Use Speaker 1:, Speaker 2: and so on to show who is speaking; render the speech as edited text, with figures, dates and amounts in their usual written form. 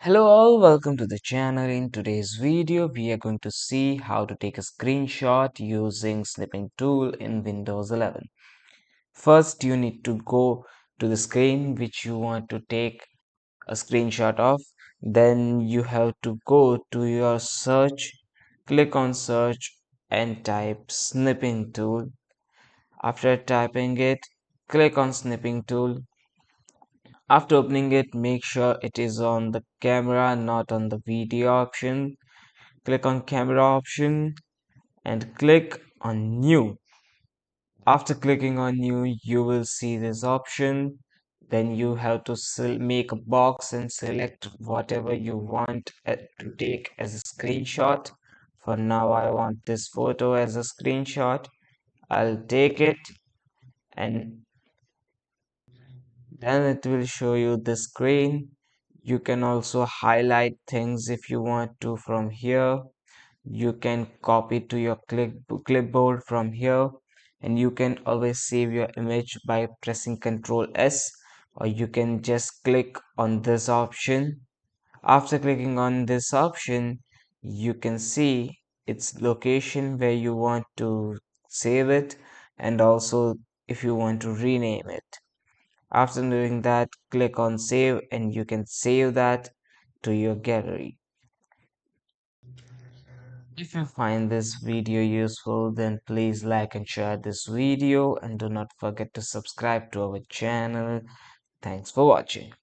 Speaker 1: Hello all, welcome to the channel. In today's video, we are going to see how to take a screenshot using Snipping Tool in Windows 11. First, you need to go to the screen which you want to take a screenshot of. Then you have to go to your search, click on search and type Snipping Tool. After typing it, click on Snipping Tool. After opening it, make sure it is on the camera, not on the video option. Click on camera option and click on new. After clicking on new, you will see this option. Then you have to make a box and select whatever you want to take as a screenshot. For now, I want this photo as a screenshot. I'll take it and then it will show you the screen. You can also highlight things if you want to from here. You can copy to your clipboard from here, and you can always save your image by pressing Ctrl S, or you can just click on this option. After clicking on this option, you can see its location where you want to save it, and also if you want to rename it. After doing that, click on save and you can save that to your gallery. If you find this video useful, then please like and share this video and do not forget to subscribe to our channel. Thanks for watching.